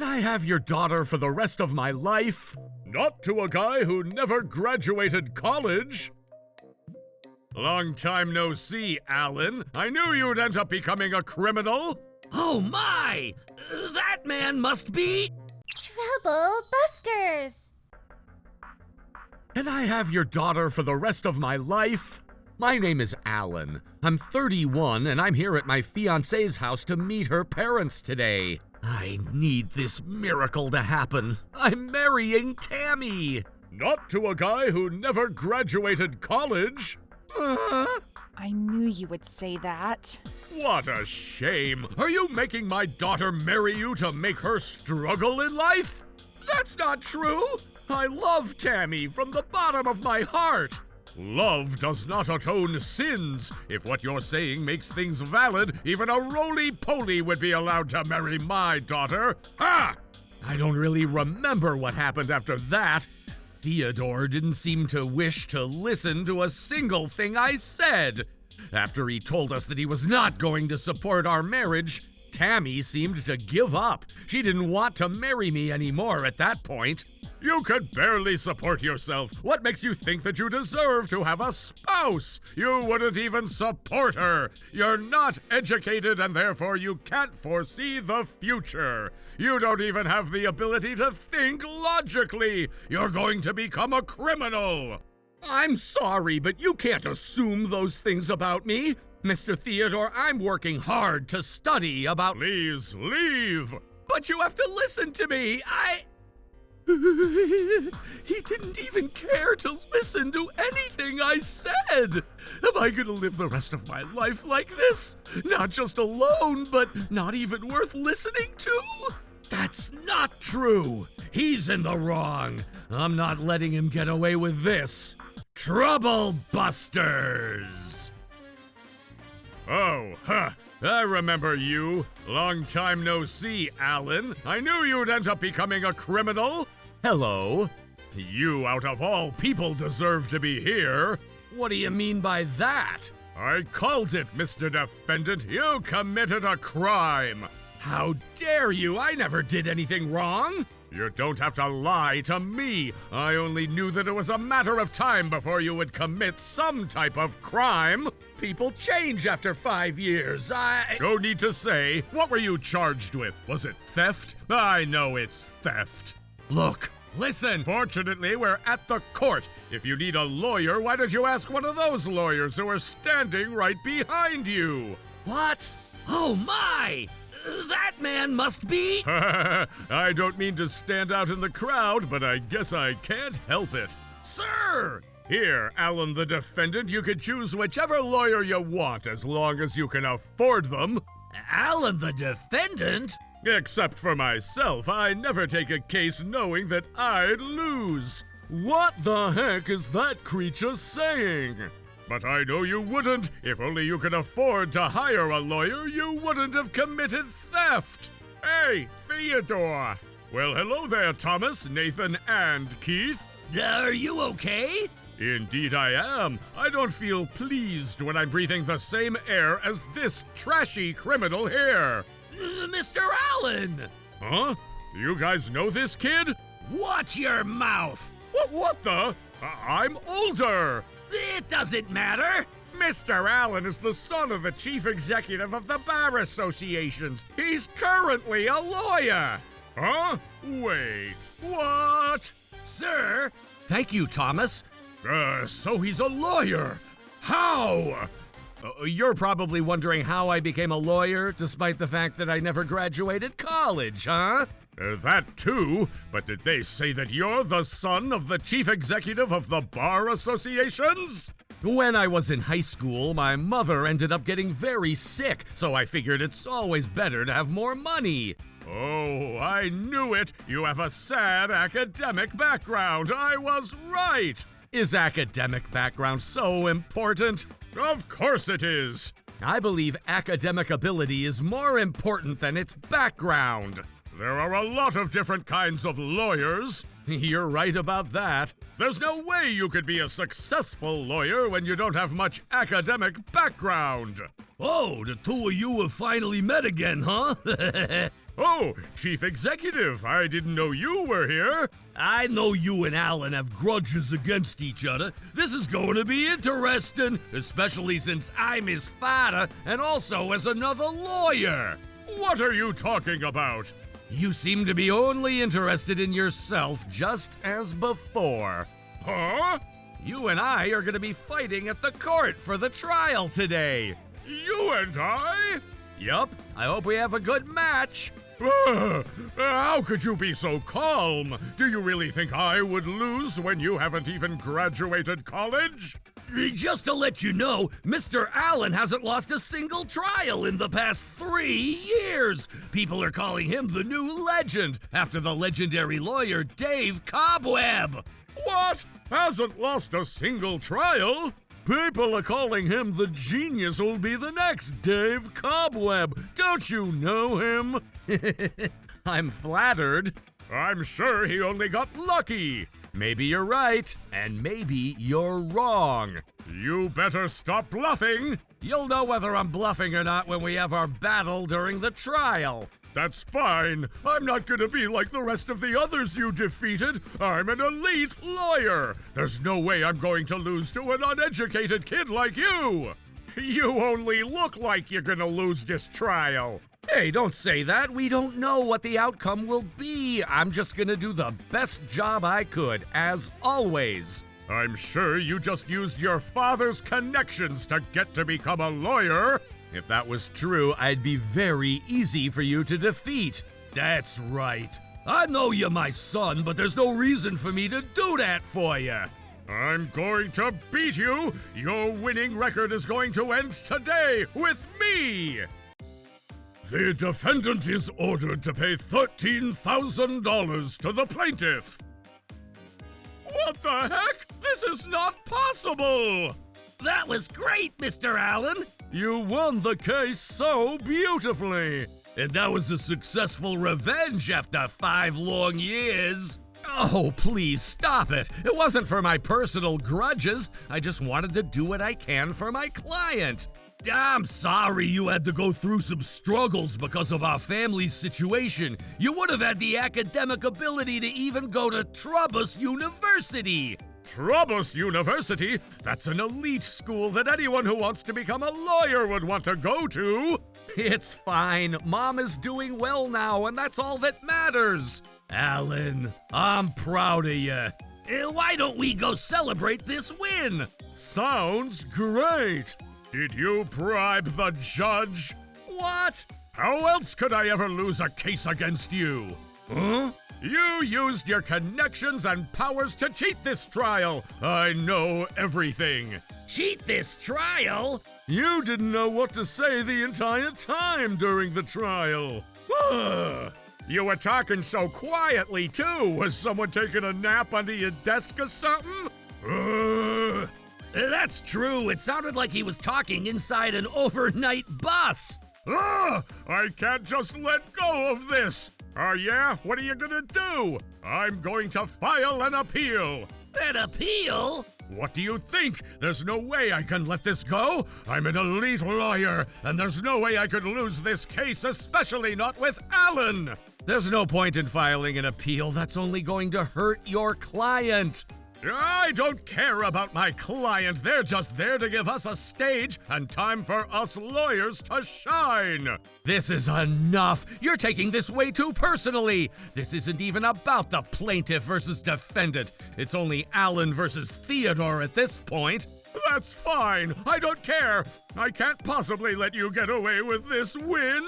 I have your daughter for the rest of my life? Not to a guy who never graduated college. Long time no see, Allan. I knew you'd end up becoming a criminal. Oh my! That man must be... Trouble Busters! Can I have your daughter for the rest of my life? My name is Allan. I'm 31 and I'm here at my fiancée's house to meet her parents today. I need this miracle to happen. I'm marrying Tammy. Not to a guy who never graduated college. I knew you would say that. What a shame! Are you making my daughter marry you to make her struggle in life? That's not true! I love Tammy from the bottom of my heart! Love does not atone sins. If what you're saying makes things valid, even a roly-poly would be allowed to marry my daughter. Ha! I don't really remember what happened after that. Theodore didn't seem to wish to listen to a single thing I said. After he told us that he was not going to support our marriage, Tammy seemed to give up. She didn't want to marry me anymore at that point. You could barely support yourself. What makes you think that you deserve to have a spouse? You wouldn't even support her. You're not educated and therefore you can't foresee the future. You don't even have the ability to think logically. You're going to become a criminal. I'm sorry, but you can't assume those things about me. Mr. Theodore, I'm working hard to study about— Please, leave! But you have to listen to me. He didn't even care to listen to anything I said. Am I gonna live the rest of my life like this? Not just alone, but not even worth listening to? That's not true. He's in the wrong. I'm not letting him get away with this. Trouble Busters! Oh, I remember you. Long time no see, Allan. I knew you'd end up becoming a criminal. Hello. You, out of all people, deserve to be here. What do you mean by that? I called it, Mr. Defendant. You committed a crime. How dare you? I never did anything wrong. You don't have to lie to me. I only knew that it was a matter of time before you would commit some type of crime. People change after 5 years. No need to say. What were you charged with? Was it theft? I know it's theft. Look, listen. Fortunately, we're at the court. If you need a lawyer, why don't you ask one of those lawyers who are standing right behind you? What? Oh my! That man must be... I don't mean to stand out in the crowd, but I guess I can't help it. Sir! Here, Allan the defendant, you can choose whichever lawyer you want as long as you can afford them. Allan the defendant? Except for myself, I never take a case knowing that I'd lose. What the heck is that creature saying? But I know you wouldn't. If only you could afford to hire a lawyer, you wouldn't have committed theft. Hey, Theodore. Well, hello there, Thomas, Nathan, and Keith. Are you okay? Indeed I am. I don't feel pleased when I'm breathing the same air as this trashy criminal here. Mr. Allan! Huh? You guys know this kid? Watch your mouth! What the? I'm older! It doesn't matter! Mr. Allan is the son of the chief executive of the bar associations. He's currently a lawyer. Huh? Wait, what? Sir? Thank you, Thomas. So he's a lawyer. How? You're probably wondering how I became a lawyer, despite the fact that I never graduated college, huh? That too, but did they say that you're the son of the chief executive of the bar associations? When I was in high school, my mother ended up getting very sick, so I figured it's always better to have more money. Oh, I knew it! You have a sad academic background. I was right! Is academic background so important? Of course it is! I believe academic ability is more important than its background. There are a lot of different kinds of lawyers. You're right about that. There's no way you could be a successful lawyer when you don't have much academic background. Oh, the two of you have finally met again, huh? Oh, Chief Executive, I didn't know you were here. I know you and Allan have grudges against each other. This is going to be interesting, especially since I'm his father and also as another lawyer. What are you talking about? You seem to be only interested in yourself, just as before. Huh? You and I are going to be fighting at the court for the trial today. You and I? Yup, I hope we have a good match. How could you be so calm? Do you really think I would lose when you haven't even graduated college? Just to let you know, Mr. Allan hasn't lost a single trial in the past 3 years. People are calling him the new legend, after the legendary lawyer Dave Cobweb. What? Hasn't lost a single trial? People are calling him the genius who'll be the next Dave Cobweb. Don't you know him? I'm flattered. I'm sure he only got lucky. Maybe you're right, and maybe you're wrong. You better stop bluffing. You'll know whether I'm bluffing or not when we have our battle during the trial. That's fine. I'm not gonna be like the rest of the others you defeated. I'm an elite lawyer. There's no way I'm going to lose to an uneducated kid like you. You only look like you're gonna lose this trial. Hey, don't say that. We don't know what the outcome will be. I'm just gonna do the best job I could, as always. I'm sure you just used your father's connections to get to become a lawyer. If that was true, I'd be very easy for you to defeat. That's right. I know you're my son, but there's no reason for me to do that for you. I'm going to beat you. Your winning record is going to end today with me. The defendant is ordered to pay $13,000 to the plaintiff. What the heck? This is not possible! That was great, Mr. Allan! You won the case so beautifully! And that was a successful revenge after 5 long years. Oh, please stop it! It wasn't for my personal grudges. I just wanted to do what I can for my client. I'm sorry you had to go through some struggles because of our family's situation. You would have had the academic ability to even go to Trubus University. Trubus University? That's an elite school that anyone who wants to become a lawyer would want to go to. It's fine. Mom is doing well now, and that's all that matters. Allan, I'm proud of you. Why don't we go celebrate this win? Sounds great. Did you bribe the judge? What? How else could I ever lose a case against you? Huh? You used your connections and powers to cheat this trial. I know everything. Cheat this trial? You didn't know what to say the entire time during the trial. You were talking so quietly, too. Was someone taking a nap under your desk or something? That's true. It sounded like he was talking inside an overnight bus. I can't just let go of this. Yeah? What are you gonna do? I'm going to file an appeal. An appeal? What do you think? There's no way I can let this go. I'm an elite lawyer, and there's no way I could lose this case, especially not with Allan. There's no point in filing an appeal. That's only going to hurt your client. I don't care about my client. They're just there to give us a stage and time for us lawyers to shine. This is enough. You're taking this way too personally. This isn't even about the plaintiff versus defendant. It's only Allan versus Theodore at this point. That's fine. I don't care. I can't possibly let you get away with this win.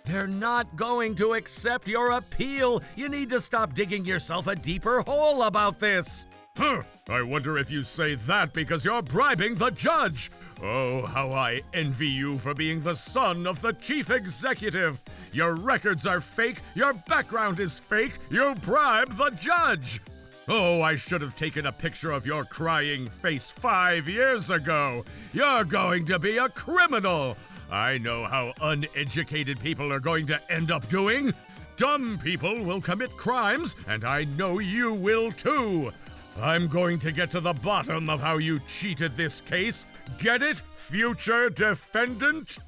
They're not going to accept your appeal. You need to stop digging yourself a deeper hole about this. I wonder if you say that because you're bribing the judge. Oh, how I envy you for being the son of the chief executive. Your records are fake, your background is fake, you bribed the judge. Oh, I should have taken a picture of your crying face 5 years ago. You're going to be a criminal. I know how uneducated people are going to end up doing. Dumb people will commit crimes, and I know you will too. I'm going to get to the bottom of how you cheated this case. Get it, future defendant?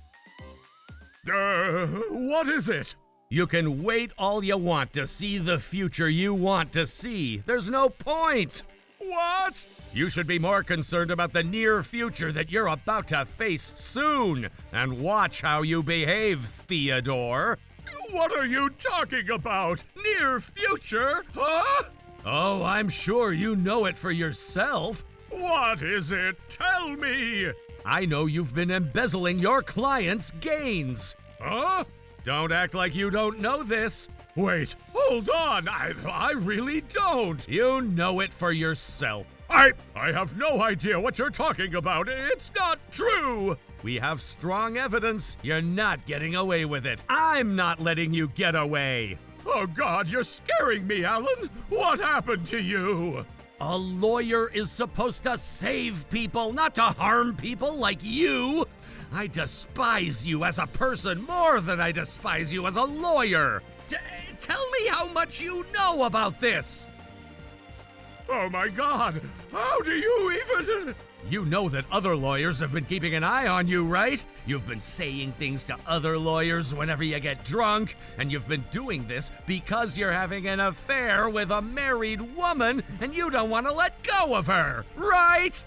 What is it? You can wait all you want to see the future you want to see. There's no point. What? You should be more concerned about the near future that you're about to face soon. And watch how you behave, Theodore. What are you talking about? Near future? Huh? Oh, I'm sure you know it for yourself. What is it? Tell me! I know you've been embezzling your clients' gains. Huh? Don't act like you don't know this. Wait, hold on. I really don't. You know it for yourself. I have no idea what you're talking about. It's not true. We have strong evidence you're not getting away with it. I'm not letting you get away. Oh God, you're scaring me, Allan. What happened to you? A lawyer is supposed to save people, not to harm people like you. I despise you as a person more than I despise you as a lawyer. Tell me how much you know about this. Oh my God, how do you even... You know that other lawyers have been keeping an eye on you, right? You've been saying things to other lawyers whenever you get drunk, and you've been doing this because you're having an affair with a married woman and you don't want to let go of her, right?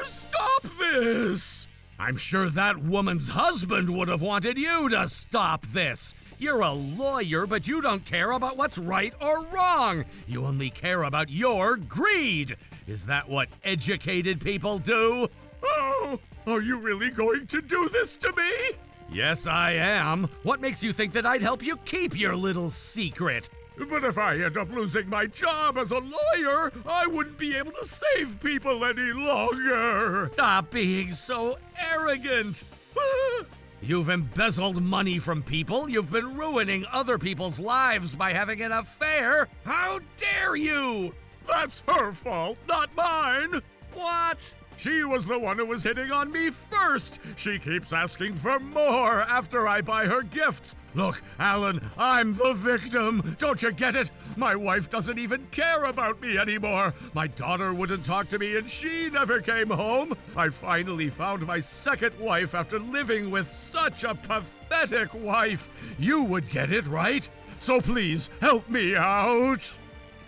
Stop this! I'm sure that woman's husband would have wanted you to stop this. You're a lawyer, but you don't care about what's right or wrong. You only care about your greed. Is that what educated people do? Oh, are you really going to do this to me? Yes, I am. What makes you think that I'd help you keep your little secret? But if I end up losing my job as a lawyer, I wouldn't be able to save people any longer. Stop being so arrogant. You've embezzled money from people. You've been ruining other people's lives by having an affair. How dare you? That's her fault, not mine. What? She was the one who was hitting on me first. She keeps asking for more after I buy her gifts. Look, Allan, I'm the victim. Don't you get it? My wife doesn't even care about me anymore. My daughter wouldn't talk to me and she never came home. I finally found my second wife after living with such a pathetic wife. You would get it, right? So please, help me out.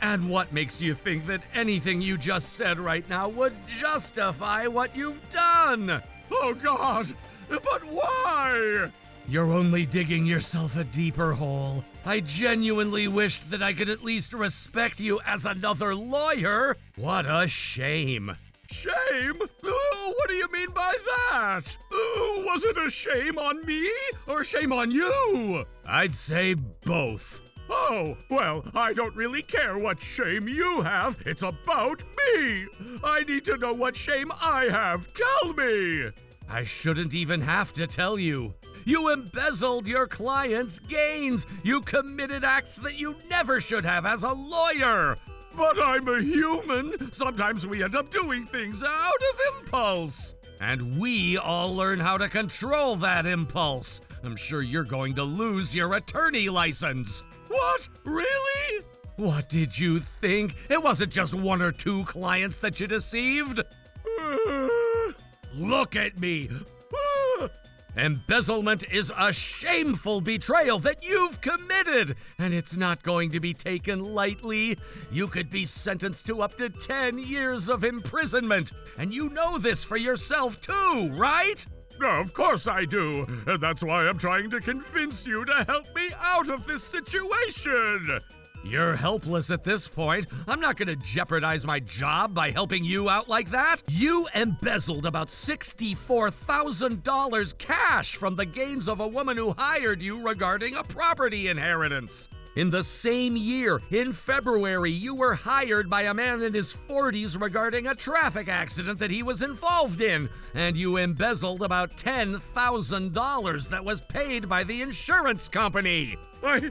And what makes you think that anything you just said right now would justify what you've done? Oh God, but why? You're only digging yourself a deeper hole. I genuinely wished that I could at least respect you as another lawyer. What a shame. Shame? What do you mean by that? Was it a shame on me or shame on you? I'd say both. Oh, well, I don't really care what shame you have. It's about me. I need to know what shame I have. Tell me. I shouldn't even have to tell you. You embezzled your clients' gains. You committed acts that you never should have as a lawyer. But I'm a human. Sometimes we end up doing things out of impulse. And we all learn how to control that impulse. I'm sure you're going to lose your attorney license. What? Really? What did you think? It wasn't just one or two clients that you deceived. Look at me. Embezzlement is a shameful betrayal that you've committed, and it's not going to be taken lightly. You could be sentenced to up to 10 years of imprisonment, and you know this for yourself too, right? Of course I do, and that's why I'm trying to convince you to help me out of this situation. You're helpless at this point. I'm not going to jeopardize my job by helping you out like that. You embezzled about $64,000 cash from the gains of a woman who hired you regarding a property inheritance. In the same year, in February, you were hired by a man in his 40s regarding a traffic accident that he was involved in, and you embezzled about $10,000 that was paid by the insurance company. I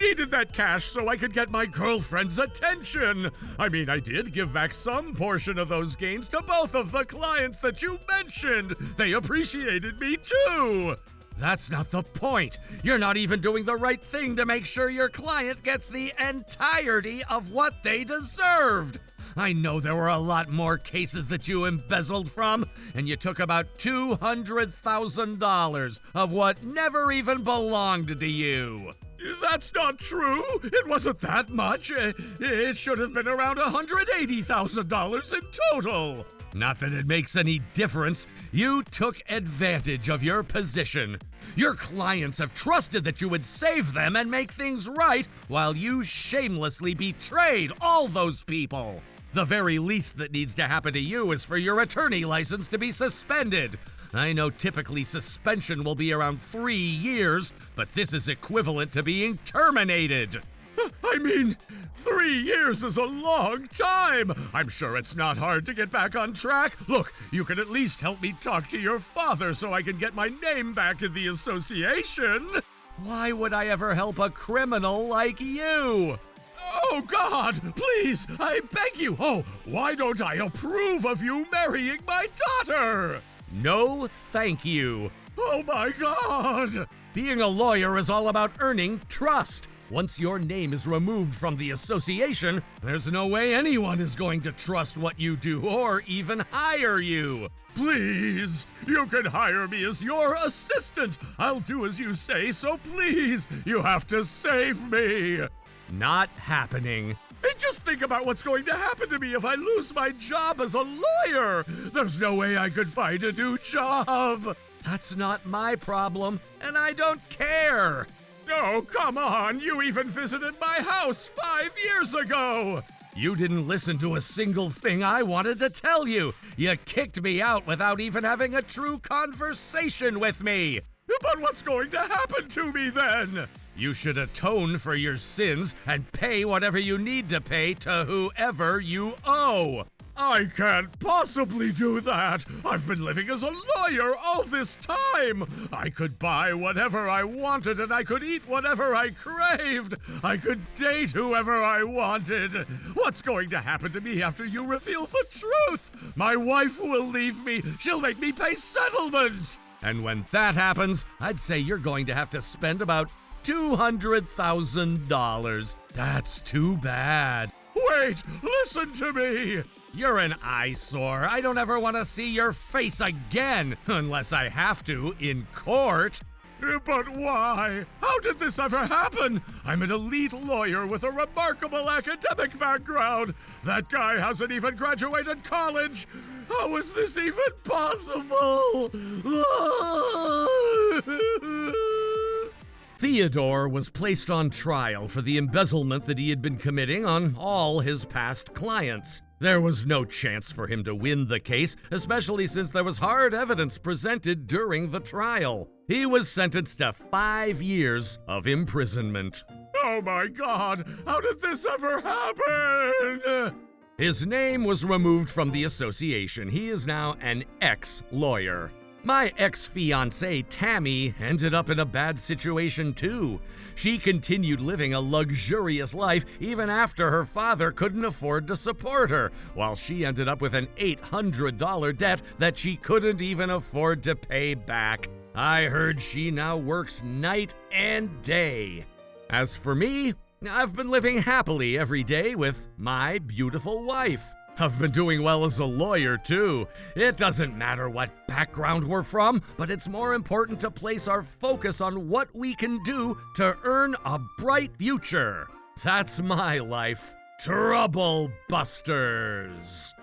needed that cash so I could get my girlfriend's attention. I mean, I did give back some portion of those gains to both of the clients that you mentioned. They appreciated me too. That's not the point. You're not even doing the right thing to make sure your client gets the entirety of what they deserved. I know there were a lot more cases that you embezzled from, and you took about $200,000 of what never even belonged to you. That's not true. It wasn't that much. It should have been around $180,000 in total. Not that it makes any difference. You took advantage of your position. Your clients have trusted that you would save them and make things right, while you shamelessly betrayed all those people. The very least that needs to happen to you is for your attorney license to be suspended. I know typically suspension will be around 3 years, but this is equivalent to being terminated. I mean, 3 years is a long time. I'm sure it's not hard to get back on track. Look, you can at least help me talk to your father so I can get my name back in the association. Why would I ever help a criminal like you? Oh, God, please, I beg you. Oh, why don't I approve of you marrying my daughter? No, thank you. Oh, my God. Being a lawyer is all about earning trust. Once your name is removed from the association, there's no way anyone is going to trust what you do or even hire you. Please, you can hire me as your assistant. I'll do as you say, so please, you have to save me. Not happening. And just think about what's going to happen to me if I lose my job as a lawyer. There's no way I could find a new job. That's not my problem, and I don't care. Oh, come on! You even visited my house 5 years ago! You didn't listen to a single thing I wanted to tell you. You kicked me out without even having a true conversation with me. But what's going to happen to me then? You should atone for your sins and pay whatever you need to pay to whoever you owe. I can't possibly do that. I've been living as a lawyer all this time. I could buy whatever I wanted and I could eat whatever I craved. I could date whoever I wanted. What's going to happen to me after you reveal the truth? My wife will leave me. She'll make me pay settlement. And when that happens, I'd say you're going to have to spend about $200,000. That's too bad. Wait, listen to me. You're an eyesore. I don't ever want to see your face again, unless I have to in court. But why? How did this ever happen? I'm an elite lawyer with a remarkable academic background. That guy hasn't even graduated college. How is this even possible? Theodore was placed on trial for the embezzlement that he had been committing on all his past clients. There was no chance for him to win the case, especially since there was hard evidence presented during the trial. He was sentenced to 5 years of imprisonment. Oh my God, how did this ever happen? His name was removed from the association. He is now an ex-lawyer. My ex-fiancée, Tammy, ended up in a bad situation too. She continued living a luxurious life even after her father couldn't afford to support her, while she ended up with an $800 debt that she couldn't even afford to pay back. I heard she now works night and day. As for me, I've been living happily every day with my beautiful wife. I've been doing well as a lawyer, too. It doesn't matter what background we're from, but it's more important to place our focus on what we can do to earn a bright future. That's my life. Trouble Busters.